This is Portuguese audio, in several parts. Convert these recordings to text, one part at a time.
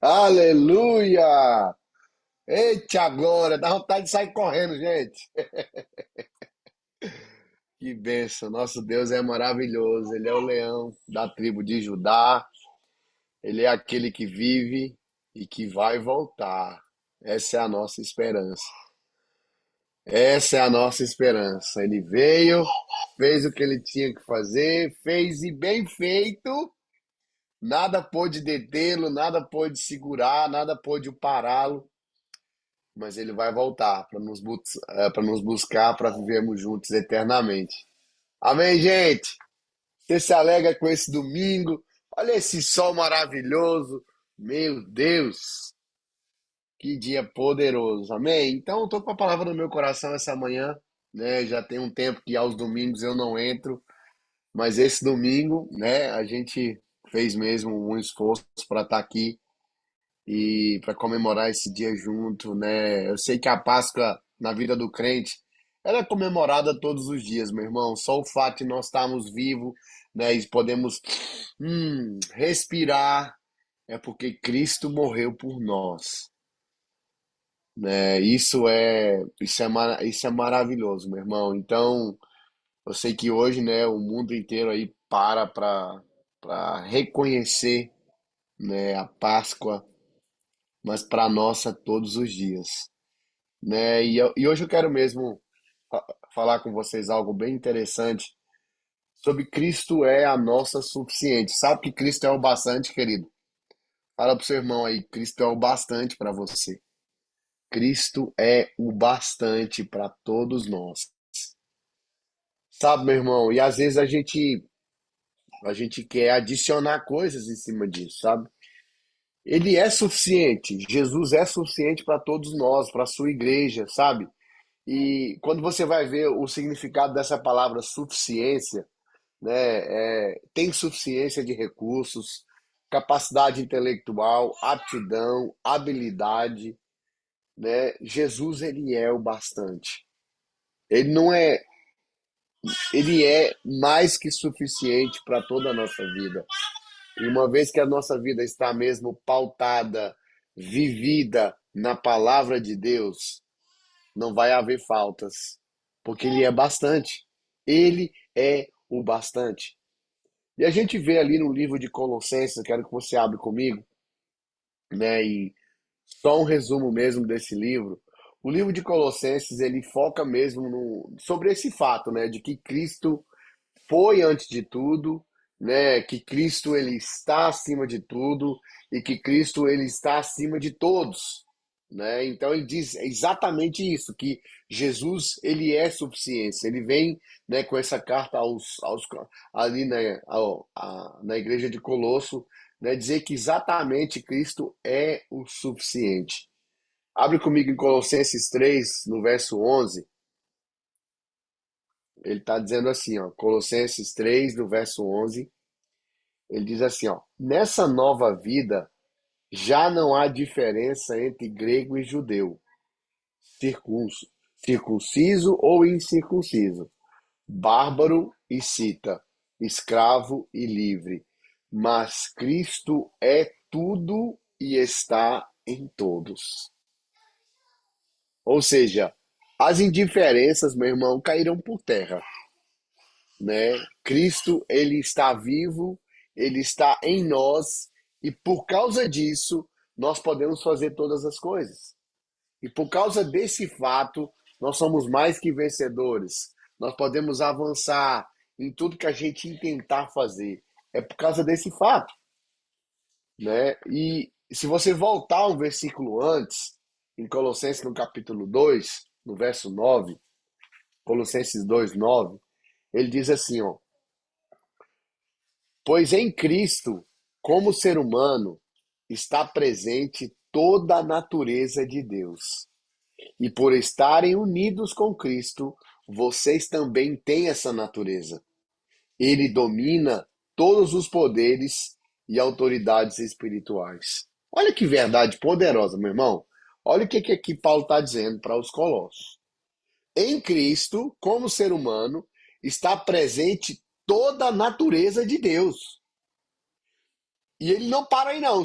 Aleluia! Eita, glória! Dá vontade de sair correndo, gente. Que bênção! Nosso Deus é maravilhoso. Ele é o leão da tribo de Judá. Ele é aquele que vive e que vai voltar. Essa é a nossa esperança. Essa é a nossa esperança. Ele veio, fez o que ele tinha que fazer, fez e bem feito. Nada pôde detê-lo, nada pôde segurar, nada pôde pará-lo. Mas ele vai voltar para nos buscar, para vivermos juntos eternamente. Amém, gente? Você se alegra com esse domingo? Olha esse sol maravilhoso. Meu Deus, que dia poderoso. Amém? Então, eu estou com a palavra no meu coração essa manhã. Né? Já tem um tempo que aos domingos eu não entro, mas esse domingo, né, a gente fez mesmo um esforço para estar aqui e para comemorar esse dia junto, né? Eu sei que a Páscoa na vida do crente, ela é comemorada todos os dias, meu irmão. Só o fato de nós estarmos vivos, né, e podemos respirar é porque Cristo morreu por nós, né? Isso é maravilhoso, meu irmão. Então, eu sei que hoje, né, o mundo inteiro aí para reconhecer, né, a Páscoa, mas para nós é todos os dias. Né? E hoje eu quero mesmo falar com vocês algo bem interessante sobre Cristo é a nossa suficiente. Sabe que Cristo é o bastante, querido? Fala pro seu irmão aí, Cristo é o bastante para você. Cristo é o bastante para todos nós. Sabe, meu irmão? E às vezes a gente quer adicionar coisas em cima disso, sabe? Ele é suficiente. Jesus é suficiente para todos nós, para a sua igreja, sabe? E quando você vai ver o significado dessa palavra suficiência, né, tem suficiência de recursos, capacidade intelectual, aptidão, habilidade, né? Jesus, ele é o bastante. Ele não é, ele é mais que suficiente para toda a nossa vida. E uma vez que a nossa vida está mesmo pautada, vivida na palavra de Deus, não vai haver faltas, porque ele é bastante. Ele é o bastante. E a gente vê ali no livro de Colossenses, eu quero que você abra comigo, né? E só um resumo mesmo desse livro. O livro de Colossenses, ele foca mesmo sobre esse fato, né, de que Cristo foi antes de tudo, né, que Cristo ele está acima de tudo e que Cristo ele está acima de todos, né? Então ele diz exatamente isso, que Jesus ele é suficiência. Ele vem, né, com essa carta aos ali, né, na igreja de Colosso, né, dizer que exatamente Cristo é o suficiente. Abre comigo em Colossenses 3 no verso 11. Ele está dizendo assim, ó, Colossenses 3 no verso 11. Ele diz assim, ó, nessa nova vida já não há diferença entre grego e judeu, circunso, circunciso ou incircunciso, bárbaro e cita, escravo e livre, mas Cristo é tudo e está em todos. Ou seja, as indiferenças, meu irmão, caíram por terra, né? Cristo, ele está vivo, ele está em nós e por causa disso nós podemos fazer todas as coisas. E por causa desse fato, nós somos mais que vencedores. Nós podemos avançar em tudo que a gente intentar fazer. É por causa desse fato, né? E se você voltar um versículo antes, em Colossenses no capítulo 2 no verso 9, Colossenses 2:9, ele diz assim, ó: pois em Cristo, como ser humano, está presente toda a natureza de Deus. E por estarem unidos com Cristo, vocês também têm essa natureza. Ele domina todos os poderes e autoridades espirituais. Olha que verdade poderosa, meu irmão. Olha o que aqui Paulo está dizendo para os Colossos. Em Cristo, como ser humano, está presente toda a natureza de Deus. E ele não para aí, não.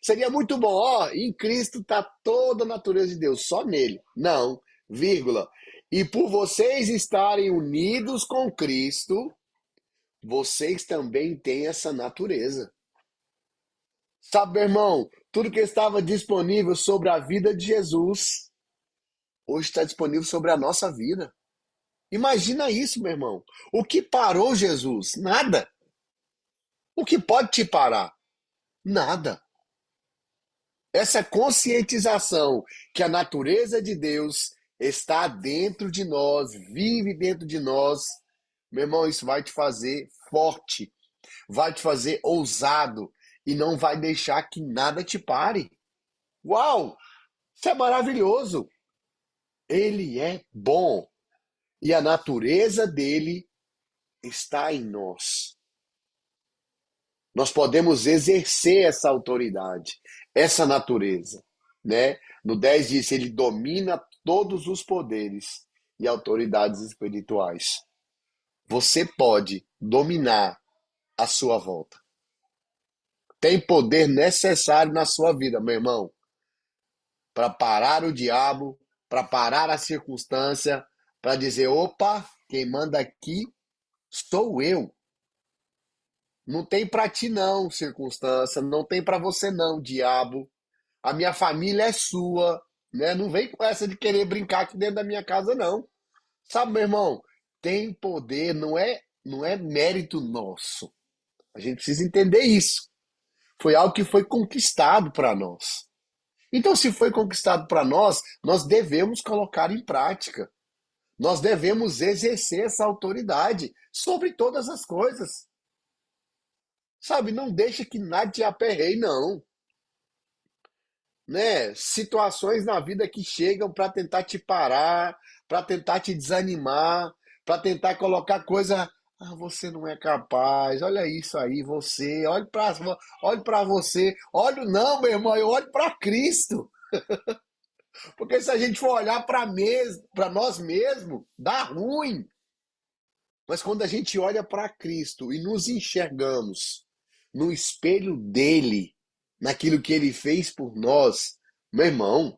Seria muito bom, ó, em Cristo está toda a natureza de Deus, só nele. Não, vírgula. E por vocês estarem unidos com Cristo, vocês também têm essa natureza. Sabe, meu irmão, tudo que estava disponível sobre a vida de Jesus, hoje está disponível sobre a nossa vida. Imagina isso, meu irmão. O que parou Jesus? Nada. O que pode te parar? Nada. Essa conscientização que a natureza de Deus está dentro de nós, vive dentro de nós, meu irmão, isso vai te fazer forte, vai te fazer ousado e não vai deixar que nada te pare. Uau! Isso é maravilhoso. Ele é bom e a natureza dele está em nós. Nós podemos exercer essa autoridade, essa natureza, né? No 10 diz, ele domina todos os poderes e autoridades espirituais. Você pode dominar a sua volta. Tem poder necessário na sua vida, meu irmão, para parar o diabo, para parar a circunstância, para dizer, opa, quem manda aqui sou eu. Não tem para ti não, circunstância, não tem para você não, diabo. A minha família é sua, né? Não vem com essa de querer brincar aqui dentro da minha casa não. Sabe, meu irmão, tem poder, não é mérito nosso. A gente precisa entender isso. Foi algo que foi conquistado para nós. Então, se foi conquistado para nós, nós devemos colocar em prática. Nós devemos exercer essa autoridade sobre todas as coisas. Sabe, não deixa que nada te aperreie, não. Né? Situações na vida que chegam para tentar te parar, para tentar te desanimar, para tentar colocar coisa. Ah, você não é capaz. Olha isso aí, você. Olhe para você. Olho não, meu irmão. Eu olho para Cristo. Porque se a gente for olhar para nós mesmos, dá ruim. Mas quando a gente olha para Cristo e nos enxergamos no espelho dele, naquilo que ele fez por nós, meu irmão,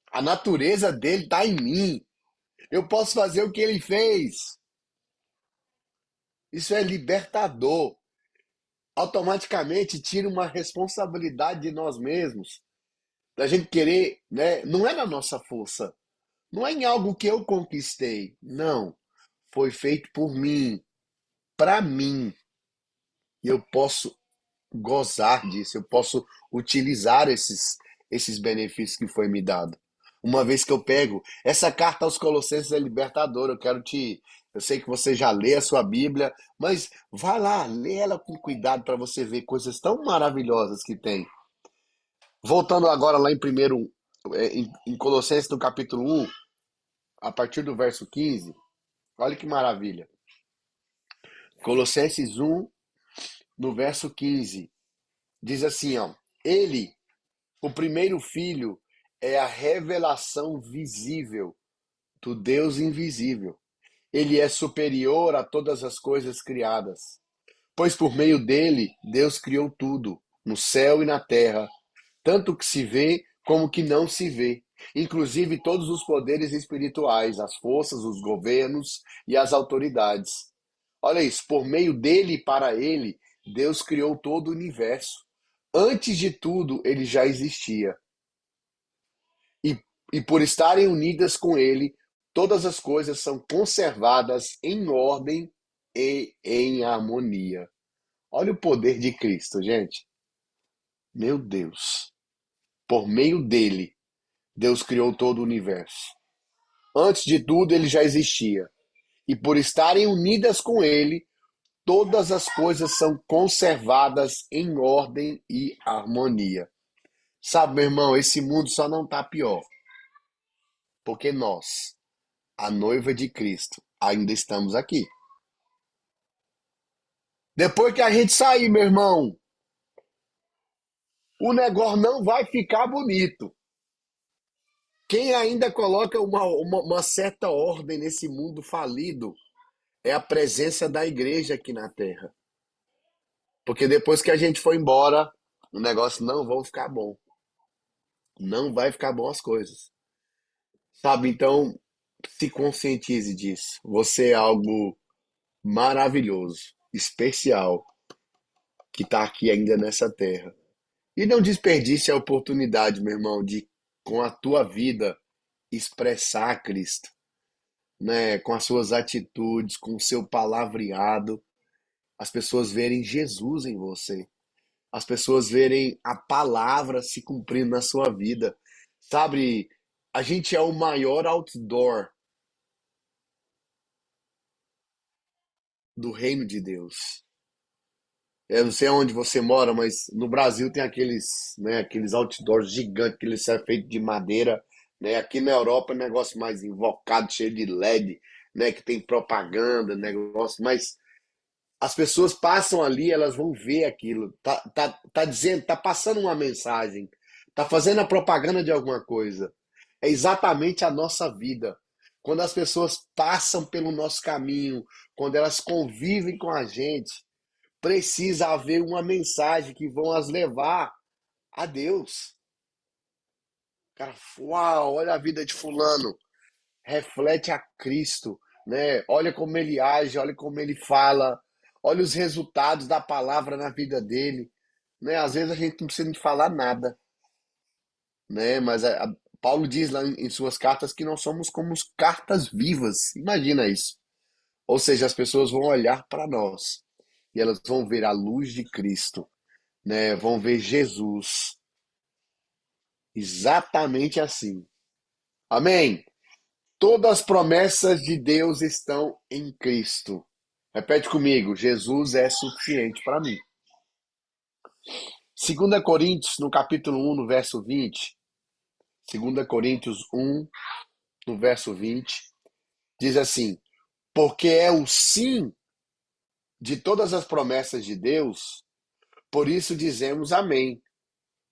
a natureza dele está em mim. Eu posso fazer o que ele fez. Isso é libertador. Automaticamente tira uma responsabilidade de nós mesmos. Da gente querer, né? Não é na nossa força. Não é em algo que eu conquistei. Não. Foi feito por mim, para mim. E eu posso gozar disso, eu posso utilizar esses benefícios que foi me dado. Uma vez que eu pego essa carta aos Colossenses é libertadora, eu sei que você já lê a sua Bíblia, mas vai lá, lê ela com cuidado para você ver coisas tão maravilhosas que tem. Voltando agora lá em Colossenses no capítulo 1, a partir do verso 15, olha que maravilha. Colossenses 1, no verso 15, diz assim, ó, ele, o primeiro filho, é a revelação visível do Deus invisível. Ele é superior a todas as coisas criadas, pois por meio dele Deus criou tudo, no céu e na terra, tanto que se vê como que não se vê, inclusive todos os poderes espirituais, as forças, os governos e as autoridades. Olha isso, por meio dele e para ele, Deus criou todo o universo. Antes de tudo, ele já existia. E, e por estarem unidas com ele, todas as coisas são conservadas em ordem e em harmonia. Olha o poder de Cristo, gente. Meu Deus. Por meio dele, Deus criou todo o universo. Antes de tudo, ele já existia. E por estarem unidas com ele, todas as coisas são conservadas em ordem e harmonia. Sabe, meu irmão, esse mundo só não está pior. Porque nós, a noiva de Cristo, ainda estamos aqui. Depois que a gente sair, meu irmão, o negócio não vai ficar bonito. Quem ainda coloca uma certa ordem nesse mundo falido é a presença da igreja aqui na terra. Porque depois que a gente for embora, o negócio não vai ficar bom. Não vai ficar bom as coisas. Sabe? Então, se conscientize disso. Você é algo maravilhoso, especial, que está aqui ainda nessa terra. E não desperdice a oportunidade, meu irmão, de, com a tua vida, expressar Cristo, né? Com as suas atitudes, com o seu palavreado, as pessoas verem Jesus em você, as pessoas verem a palavra se cumprindo na sua vida. Sabe, a gente é o maior outdoor do reino de Deus. Eu não sei onde você mora, mas no Brasil tem aqueles, né, aqueles outdoors gigantes que eles são feitos de madeira, né? Aqui na Europa é um negócio mais invocado, cheio de LED, né, que tem propaganda, negócio, mas as pessoas passam ali, elas vão ver aquilo. Tá dizendo, tá passando uma mensagem, tá fazendo a propaganda de alguma coisa. É exatamente a nossa vida. Quando as pessoas passam pelo nosso caminho, quando elas convivem com a gente, precisa haver uma mensagem que vão as levar a Deus. Cara, uau, olha a vida de fulano, reflete a Cristo, né? Olha como ele age, olha como ele fala, olha os resultados da palavra na vida dele, né? Às vezes a gente não precisa de falar nada, né? Mas Paulo diz lá em suas cartas que nós somos como cartas vivas. Imagina isso. Ou seja, as pessoas vão olhar para nós e elas vão ver a luz de Cristo, né? Vão ver Jesus exatamente assim. Amém. Todas as promessas de Deus estão em Cristo. Repete comigo, Jesus é suficiente para mim. 2 Coríntios, no capítulo 1, no verso 20. 2 Coríntios 1, no verso 20, diz assim: porque é o sim de todas as promessas de Deus, por isso dizemos amém,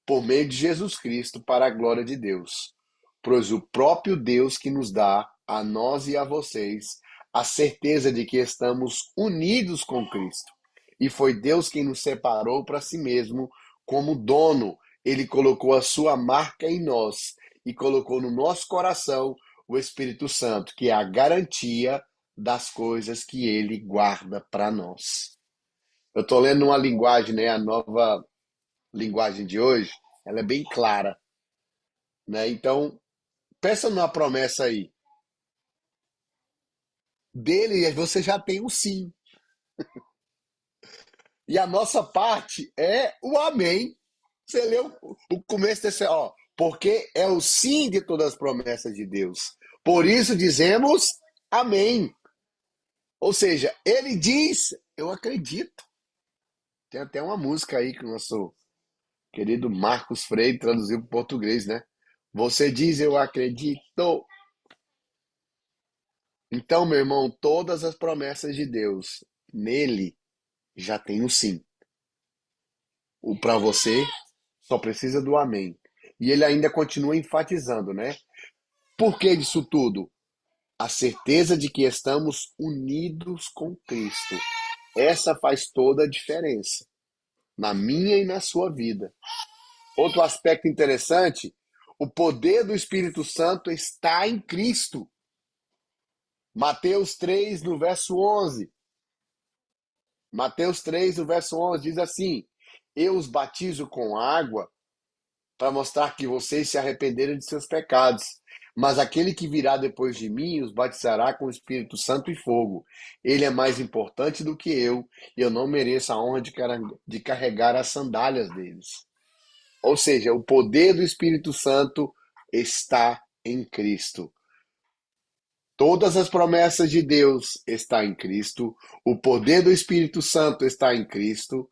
por meio de Jesus Cristo, para a glória de Deus. Pois o próprio Deus que nos dá, a nós e a vocês, a certeza de que estamos unidos com Cristo. E foi Deus quem nos separou para si mesmo como dono. Ele colocou a sua marca em nós e colocou no nosso coração o Espírito Santo, que é a garantia das coisas que ele guarda para nós. Eu estou lendo uma linguagem, né, a nova linguagem de hoje, ela é bem clara, né? Então, pensa numa promessa aí. Dele, você já tem o sim. E a nossa parte é o amém. Você leu o começo desse, ó, porque é o sim de todas as promessas de Deus. Por isso dizemos amém. Ou seja, ele diz, eu acredito. Tem até uma música aí que o nosso querido Marcos Freire traduziu para o português, né? Você diz eu acredito. Então, meu irmão, todas as promessas de Deus, nele já tem o sim. O para você só precisa do amém. E ele ainda continua enfatizando, né? Por que disso tudo? A certeza de que estamos unidos com Cristo. Essa faz toda a diferença na minha e na sua vida. Outro aspecto interessante, o poder do Espírito Santo está em Cristo. Mateus 3, no verso 11. Mateus 3, no verso 11, diz assim: eu os batizo com água para mostrar que vocês se arrependeram de seus pecados. Mas aquele que virá depois de mim os batizará com o Espírito Santo e fogo. Ele é mais importante do que eu, e eu não mereço a honra de carregar as sandálias deles. Ou seja, o poder do Espírito Santo está em Cristo. Todas as promessas de Deus estão em Cristo. O poder do Espírito Santo está em Cristo.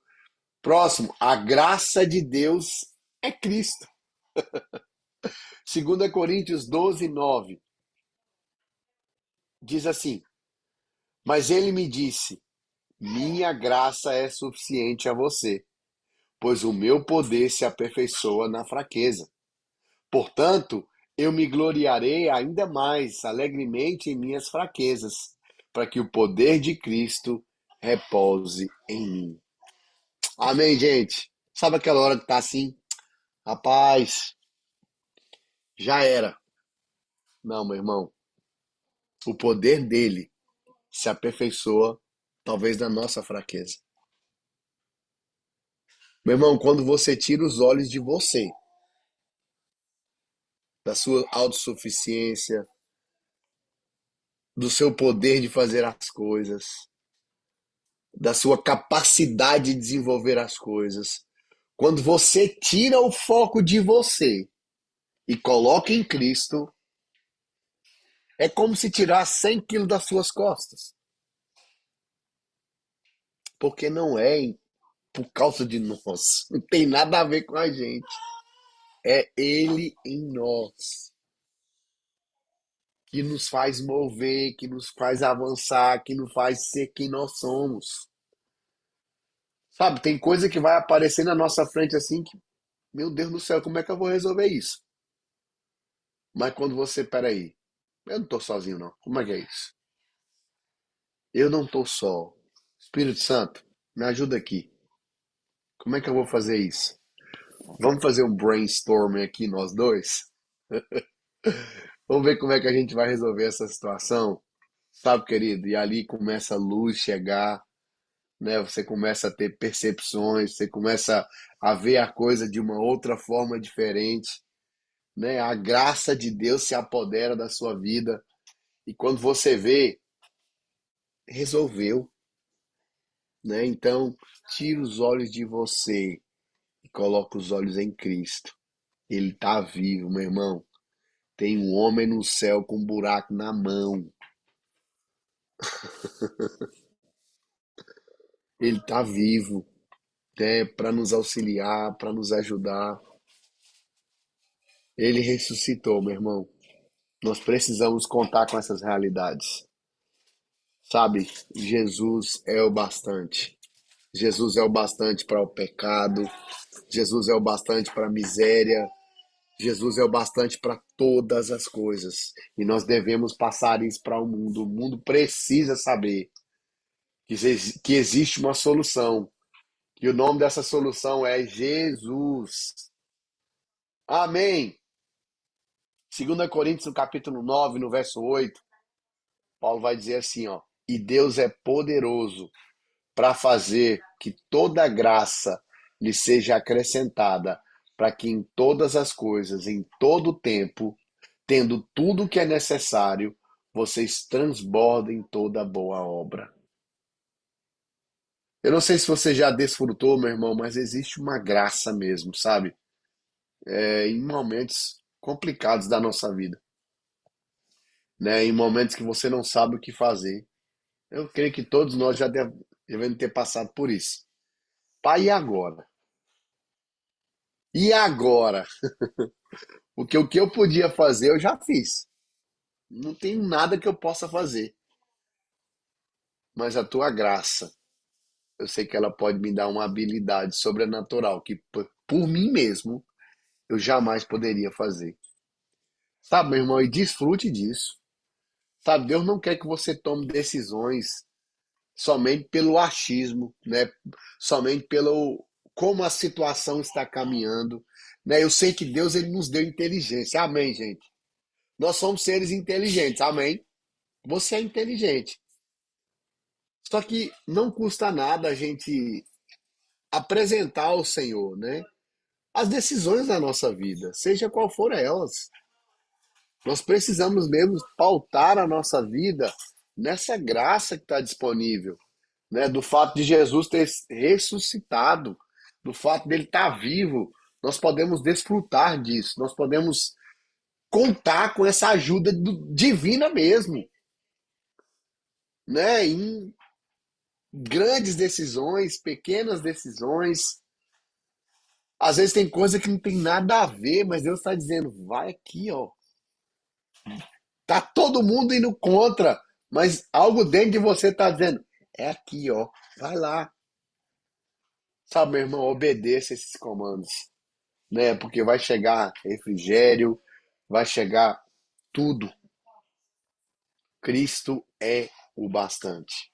Próximo, a graça de Deus é Cristo. 2 Coríntios 12, 9 diz assim: mas ele me disse: minha graça é suficiente a você, pois o meu poder se aperfeiçoa na fraqueza. Portanto, eu me gloriarei ainda mais alegremente em minhas fraquezas, para que o poder de Cristo repouse em mim. Amém, gente? Sabe aquela hora que tá assim? Rapaz, já era. Não, meu irmão. O poder dele se aperfeiçoa, talvez na nossa fraqueza. Meu irmão, quando você tira os olhos de você, da sua autossuficiência, do seu poder de fazer as coisas, da sua capacidade de desenvolver as coisas, quando você tira o foco de você e coloca em Cristo, é como se tirar 100 quilos das suas costas. Porque não é por causa de nós. Não tem nada a ver com a gente. É Ele em nós que nos faz mover, que nos faz avançar, que nos faz ser quem nós somos. Sabe, tem coisa que vai aparecer na nossa frente assim que, meu Deus do céu, como é que eu vou resolver isso? Mas quando você, peraí, eu não tô sozinho não. Como é que é isso? Eu não tô só. Espírito Santo, me ajuda aqui. Como é que eu vou fazer isso? Vamos fazer um brainstorming aqui, nós dois? Vamos ver como é que a gente vai resolver essa situação? Sabe, querido? E ali começa a luz chegar, né? Você começa a ter percepções, você começa a ver a coisa de uma outra forma diferente, né? A graça de Deus se apodera da sua vida e quando você vê, resolveu, né? Então, tira os olhos de você e coloca os olhos em Cristo. Ele está vivo, meu irmão. Tem um homem no céu com um buraco na mão. Ele está vivo, né, para nos auxiliar, para nos ajudar. Ele ressuscitou, meu irmão. Nós precisamos contar com essas realidades. Sabe, Jesus é o bastante. Jesus é o bastante para o pecado. Jesus é o bastante para a miséria. Jesus é o bastante para todas as coisas. E nós devemos passar isso para o mundo. O mundo precisa saber que existe uma solução. E o nome dessa solução é Jesus. Amém. 2 Coríntios, no capítulo 9, no verso 8, Paulo vai dizer assim, ó: "E Deus é poderoso para fazer que toda graça lhe seja acrescentada, para que em todas as coisas, em todo o tempo, tendo tudo o que é necessário, vocês transbordem toda boa obra." Eu não sei se você já desfrutou, meu irmão, mas existe uma graça mesmo, sabe? Em momentos complicados da nossa vida, né? Em momentos que você não sabe o que fazer. Eu creio que todos nós já devemos ter passado por isso. Pai, e agora? E agora? Porque o que eu podia fazer, eu já fiz. Não tem nada que eu possa fazer. Mas a tua graça, eu sei que ela pode me dar uma habilidade sobrenatural que por mim mesmo eu jamais poderia fazer. Sabe, meu irmão, e desfrute disso. Sabe, Deus não quer que você tome decisões somente pelo achismo, né? Somente pelo como a situação está caminhando, né? Eu sei que Deus ele nos deu inteligência. Amém, gente. Nós somos seres inteligentes. Amém. Você é inteligente. Só que não custa nada a gente apresentar ao Senhor, né? As decisões da nossa vida, seja qual for elas. Nós precisamos mesmo pautar a nossa vida nessa graça que está disponível, né? Do fato de Jesus ter ressuscitado, do fato dele estar vivo, nós podemos desfrutar disso, nós podemos contar com essa ajuda divina mesmo, né? Em grandes decisões, pequenas decisões. Às vezes tem coisa que não tem nada a ver, mas Deus está dizendo, vai aqui, ó. Tá todo mundo indo contra, mas algo dentro de você está dizendo, é aqui, ó. Vai lá. Sabe, meu irmão, obedeça esses comandos, né? Porque vai chegar refrigério, vai chegar tudo. Cristo é o bastante,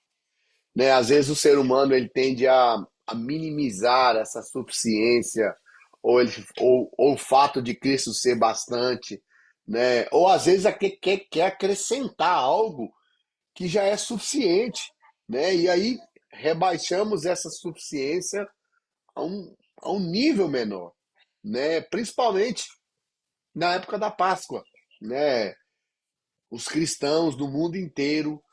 né? Às vezes o ser humano ele tende a a minimizar essa suficiência, ou o fato de Cristo ser bastante, né? Ou às vezes quer acrescentar algo que já é suficiente, né? E aí rebaixamos essa suficiência a um nível menor, né? Principalmente na época da Páscoa, né? Os cristãos do mundo inteiro,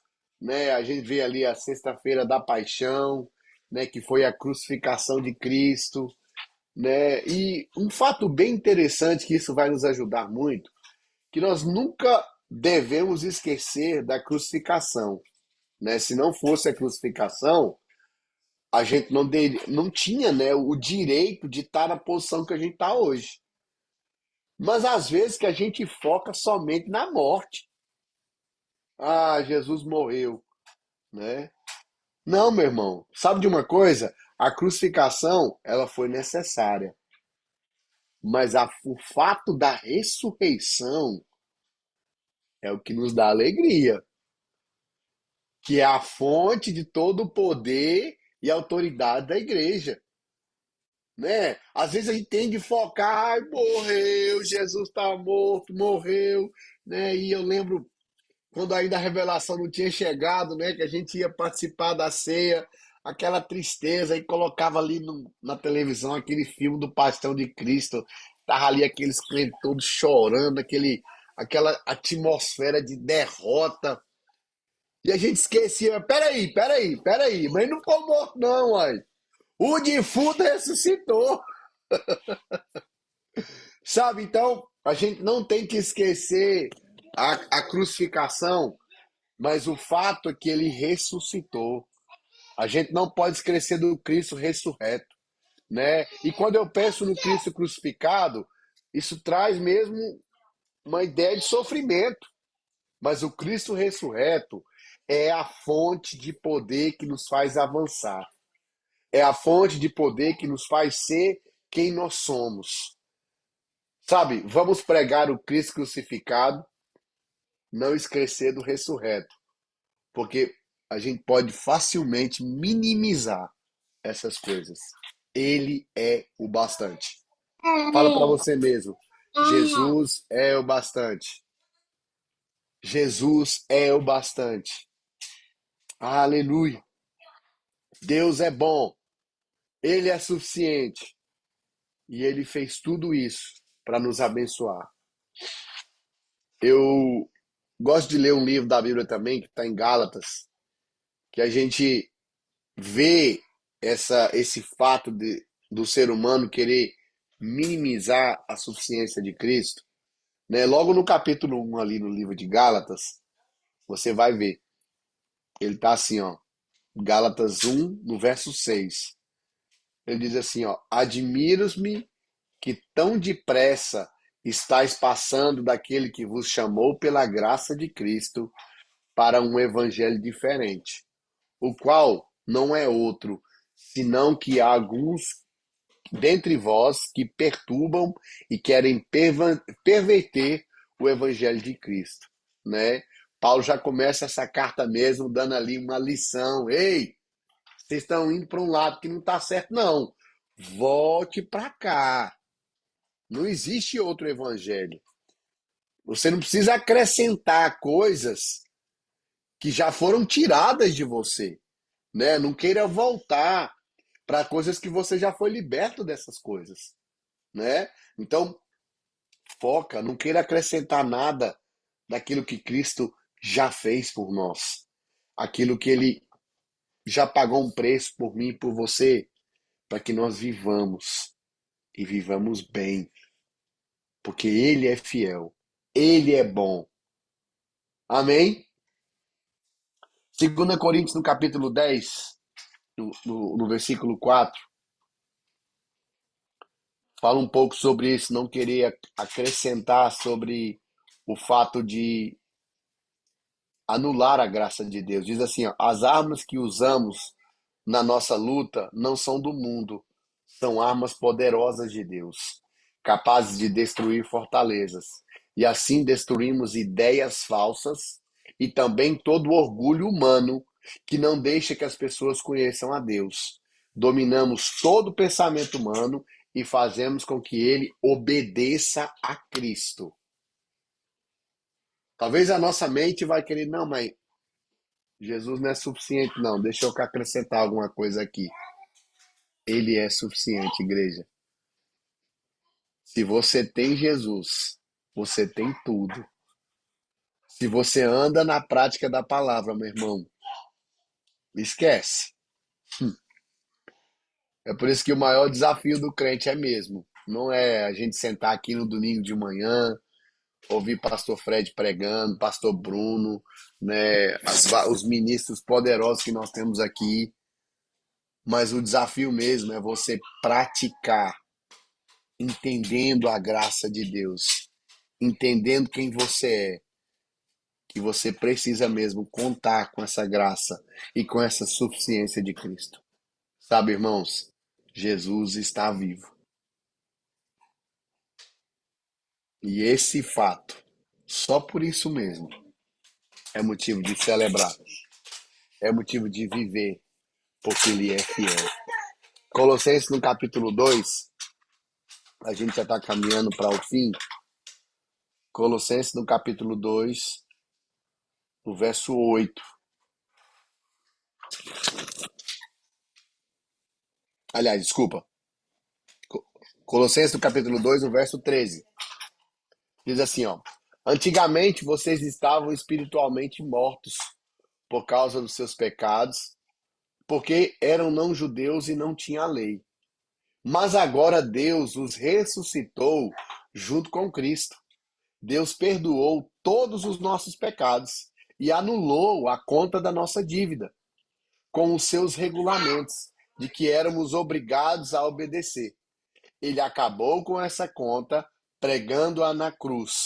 né? A gente vê ali a Sexta-feira da Paixão, né? Que foi a crucificação de Cristo, né? E um fato bem interessante que isso vai nos ajudar muito, que nós nunca devemos esquecer da crucificação, né? Se não fosse a crucificação, a gente não tinha, né, o direito de estar na posição que a gente está hoje. Mas às vezes que a gente foca somente na morte. Ah, Jesus morreu, né? Não, meu irmão. Sabe de uma coisa? A crucificação, ela foi necessária, mas o fato da ressurreição é o que nos dá alegria, que é a fonte de todo o poder e autoridade da igreja, né? Às vezes a gente tem de focar, ai, morreu, Jesus está morto, morreu, né? E eu lembro quando ainda a revelação não tinha chegado, né? Que a gente ia participar da ceia, aquela tristeza, e colocava ali na televisão aquele filme do Pastel de Cristo, tava ali aqueles crentes todos chorando, aquela atmosfera de derrota, e a gente esquecia, peraí, mas não ficou morto não, uai. O defunto ressuscitou, sabe? Então, a gente não tem que esquecer a crucificação, mas o fato é que ele ressuscitou. A gente não pode esquecer do Cristo ressurreto, né? E quando eu penso no Cristo crucificado, isso traz mesmo uma ideia de sofrimento. Mas o Cristo ressurreto é a fonte de poder que nos faz avançar. É a fonte de poder que nos faz ser quem nós somos. Sabe, vamos pregar o Cristo crucificado, não esquecer do ressurreto, porque a gente pode facilmente minimizar essas coisas. Ele é o bastante. Fala para você mesmo. Jesus é o bastante. Jesus é o bastante. Aleluia. Deus é bom. Ele é suficiente. E ele fez tudo isso para nos abençoar. Eu gosto de ler um livro da Bíblia também, que está em Gálatas, que a gente vê esse fato do ser humano querer minimizar a suficiência de Cristo, né? Logo no capítulo 1 ali no livro de Gálatas, você vai ver. Ele tá assim, ó, Gálatas 1, no verso 6. Ele diz assim, ó: Admiro-me que tão depressa estáis passando daquele que vos chamou pela graça de Cristo para um evangelho diferente, o qual não é outro, senão que há alguns dentre vós que perturbam e querem perverter o evangelho de Cristo, né? Paulo já começa essa carta mesmo dando ali uma lição. Ei, vocês estão indo para um lado que não está certo, não. Volte para cá. Não existe outro evangelho. Você não precisa acrescentar coisas que já foram tiradas de você, né? Não queira voltar para coisas que você já foi liberto dessas coisas, né? Então, foca, não queira acrescentar nada daquilo que Cristo já fez por nós, aquilo que ele já pagou um preço por mim e por você, para que nós vivamos e vivamos bem, porque ele é fiel, ele é bom. Amém? 2 Coríntios no capítulo 10, no versículo 4, fala um pouco sobre isso, não querer acrescentar sobre o fato de anular a graça de Deus. Diz assim, ó, as armas que usamos na nossa luta não são do mundo, são armas poderosas de Deus, capazes de destruir fortalezas. E assim destruímos ideias falsas e também todo o orgulho humano que não deixa que as pessoas conheçam a Deus. dominamos todo pensamento humano e fazemos com que ele obedeça a Cristo. Talvez a nossa mente vai querer, não, mas Jesus não é suficiente, não. Deixa eu acrescentar alguma coisa aqui. Ele é suficiente, igreja. Se você tem Jesus, você tem tudo. Se você anda na prática da palavra, meu irmão, esquece. É por isso que o maior desafio do crente é mesmo. Não é a gente sentar aqui no domingo de manhã, ouvir pastor Fred pregando, pastor Bruno, né, os ministros poderosos que nós temos aqui, mas o desafio mesmo é você praticar, entendendo a graça de Deus, entendendo quem você é, que você precisa mesmo contar com essa graça e com essa suficiência de Cristo. Sabe, irmãos, Jesus está vivo. E esse fato, só por isso mesmo, é motivo de celebrar, é motivo de viver, porque Ele é fiel. Colossenses no capítulo 2, a gente já está caminhando para o fim. Colossenses no capítulo 2, no verso 8. Aliás, desculpa. Colossenses no capítulo 2, no verso 13. Diz assim, ó. Antigamente vocês estavam espiritualmente mortos por causa dos seus pecados, porque eram não-judeus e não tinham a lei. Mas agora Deus os ressuscitou junto com Cristo. Deus perdoou todos os nossos pecados e anulou a conta da nossa dívida com os seus regulamentos, de que éramos obrigados a obedecer. Ele acabou com essa conta pregando-a na cruz.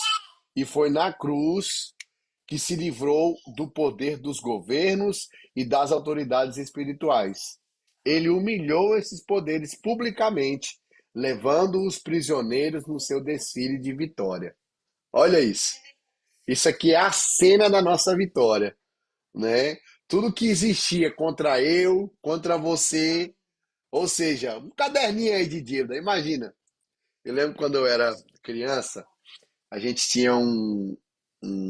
E foi na cruz que se livrou do poder dos governos e das autoridades espirituais. Ele humilhou esses poderes publicamente, levando os prisioneiros no seu desfile de vitória. Olha isso. Isso aqui é a cena da nossa vitória, né? Tudo que existia contra eu, contra você, ou seja, um caderninho aí de dívida. Imagina. Eu lembro quando eu era criança, a gente tinha um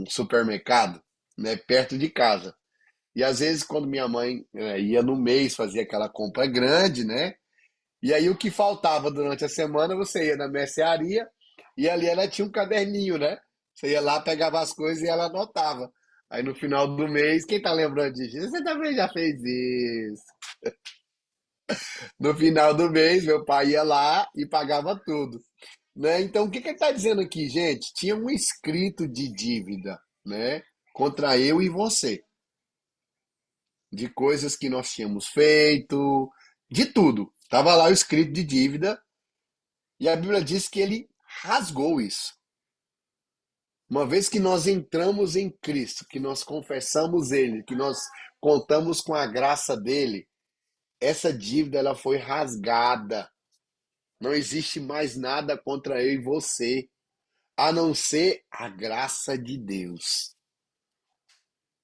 supermercado, né, perto de casa. E às vezes, quando minha mãe ia no mês, fazia aquela compra grande, né? E aí o que faltava durante a semana, você ia na mercearia e ali ela tinha um caderninho, né? Você ia lá, pegava as coisas e ela anotava. Aí no final do mês, quem tá lembrando disso? Você também já fez isso. No final do mês, meu pai ia lá e pagava tudo, né? Então, o que que ele está dizendo aqui, gente? Tinha um escrito de dívida, né? Contra eu e você, de coisas que nós tínhamos feito, de tudo. Tava lá o escrito de dívida e a Bíblia diz que ele rasgou isso. Uma vez que nós entramos em Cristo, que nós confessamos Ele, que nós contamos com a graça dele, essa dívida ela foi rasgada. Não existe mais nada contra eu e você, a não ser a graça de Deus.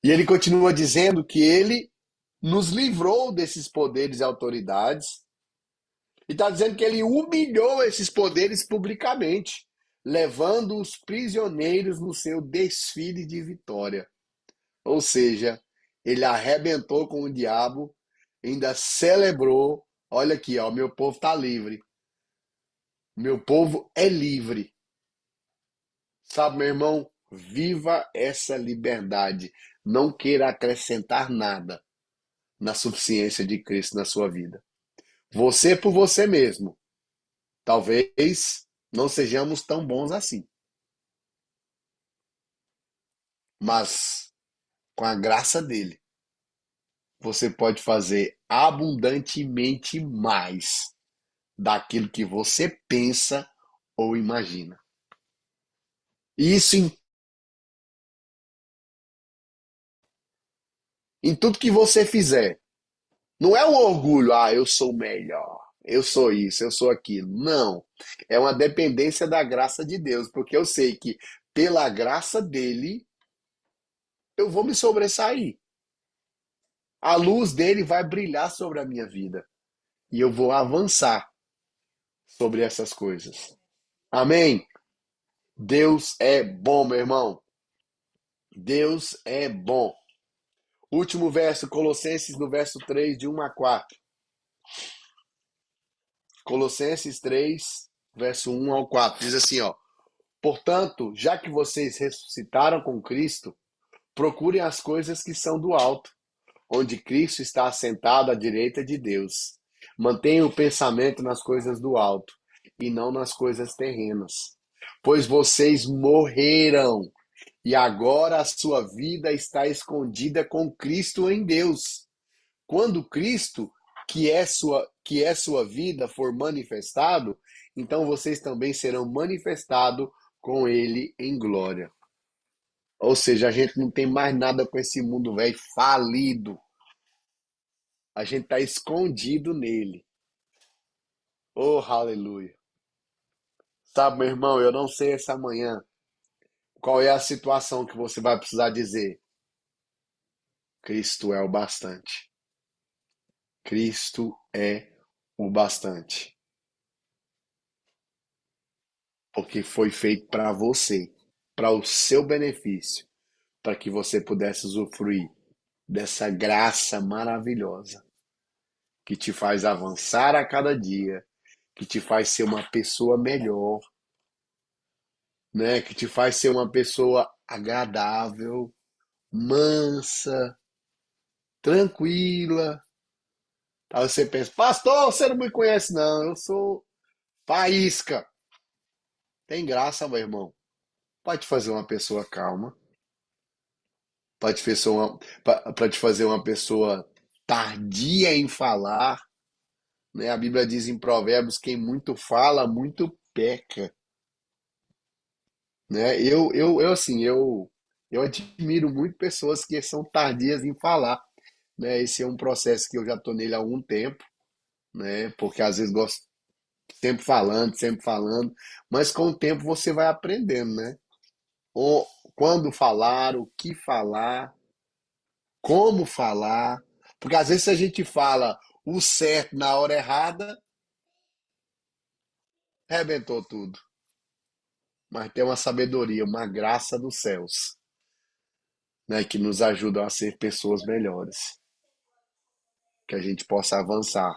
E ele continua dizendo que ele nos livrou desses poderes e autoridades, e está dizendo que ele humilhou esses poderes publicamente, levando os prisioneiros no seu desfile de vitória. Ou seja, ele arrebentou com o diabo, ainda celebrou. Olha aqui, ó, meu povo está livre. Meu povo é livre. Sabe, meu irmão, viva essa liberdade. Não queira acrescentar nada na suficiência de Cristo na sua vida. Você por você mesmo. Talvez não sejamos tão bons assim. Mas com a graça dele, você pode fazer abundantemente mais daquilo que você pensa ou imagina. Isso em tudo que você fizer. Não é um orgulho, eu sou o melhor, eu sou isso, eu sou aquilo. Não. É uma dependência da graça de Deus, porque eu sei que pela graça dele eu vou me sobressair. A luz dele vai brilhar sobre a minha vida. e eu vou avançar sobre essas coisas. Amém? Deus é bom, meu irmão. Deus é bom. Último verso, Colossenses, no verso 3, de 1 a 4. Colossenses 3, verso 1 ao 4. Diz assim, ó. Portanto, já que vocês ressuscitaram com Cristo, procurem as coisas que são do alto, onde Cristo está assentado à direita de Deus. Mantenha o pensamento nas coisas do alto e não nas coisas terrenas. Pois vocês morreram e agora a sua vida está escondida com Cristo em Deus. Quando Cristo, que é sua vida, for manifestado, então vocês também serão manifestados com ele em glória. Ou seja, a gente não tem mais nada com esse mundo velho falido. A gente está escondido nele. Oh, aleluia. Sabe, meu irmão, eu não sei essa manhã qual é a situação que você vai precisar dizer. Cristo é o bastante. Cristo é o bastante. Porque foi feito para você, para o seu benefício, para que você pudesse usufruir dessa graça maravilhosa que te faz avançar a cada dia, que te faz ser uma pessoa melhor, né? Que te faz ser uma pessoa agradável, mansa, tranquila. Aí você pensa, pastor, você não me conhece, não. Eu sou faísca. Tem graça, meu irmão. Pode te fazer uma pessoa calma. Pode te fazer uma pessoa tardia em falar. Né? A Bíblia diz em Provérbios: quem muito fala, muito peca. Né? Eu admiro muito pessoas que são tardias em falar. Né? Esse é um processo que eu já estou nele há algum tempo, né? Porque às vezes gosto sempre falando, mas com o tempo você vai aprendendo, né? Ou quando falar, o que falar, como falar, porque às vezes se a gente fala o certo na hora errada, arrebentou tudo. Mas tem uma sabedoria, uma graça dos céus, né, que nos ajuda a ser pessoas melhores, que a gente possa avançar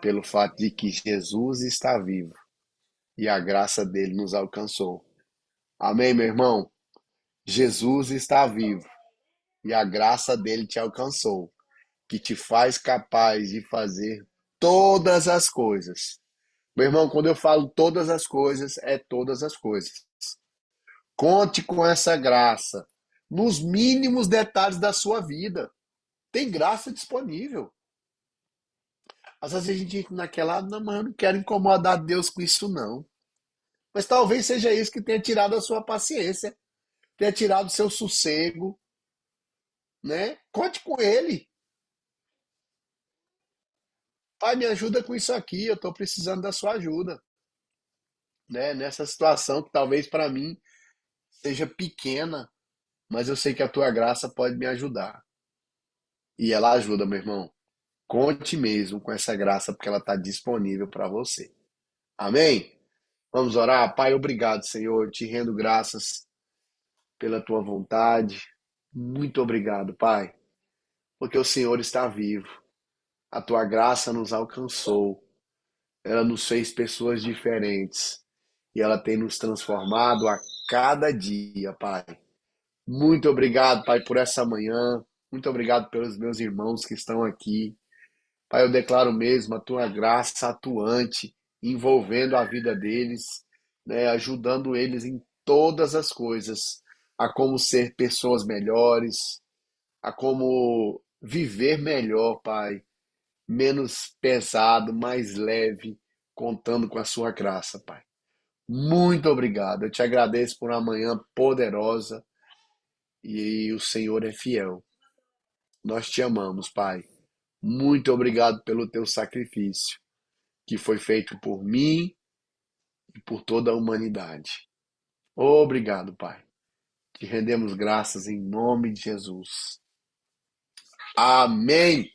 pelo fato de que Jesus está vivo e a graça dele nos alcançou. Amém, meu irmão? Jesus está vivo e a graça dele te alcançou, que te faz capaz de fazer todas as coisas. Meu irmão, quando eu falo todas as coisas, é todas as coisas. Conte com essa graça nos mínimos detalhes da sua vida. Tem graça disponível. Às vezes a gente entra naquela, não, mas eu não quero incomodar Deus com isso, não. Mas talvez seja isso que tenha tirado a sua paciência, tenha tirado o seu sossego, né? Conte com Ele. Pai, me ajuda com isso aqui, eu estou precisando da sua ajuda, né? Nessa situação que talvez para mim seja pequena, mas eu sei que a tua graça pode me ajudar. E ela ajuda, meu irmão. Conte mesmo com essa graça, porque ela está disponível para você. Amém? Vamos orar? Pai, obrigado, Senhor. Eu te rendo graças pela tua vontade. Muito obrigado, Pai, porque o Senhor está vivo. A tua graça nos alcançou. Ela nos fez pessoas diferentes. E ela tem nos transformado a cada dia, Pai. Muito obrigado, Pai, por essa manhã. Muito obrigado pelos meus irmãos que estão aqui. Pai, eu declaro mesmo a tua graça atuante, envolvendo a vida deles, né, ajudando eles em todas as coisas, a como ser pessoas melhores, a como viver melhor, Pai, menos pesado, mais leve, contando com a sua graça, Pai. Muito obrigado. Eu te agradeço por uma manhã poderosa e o Senhor é fiel. Nós te amamos, Pai. Muito obrigado pelo teu sacrifício, que foi feito por mim e por toda a humanidade. Obrigado, Pai. Te rendemos graças em nome de Jesus. Amém.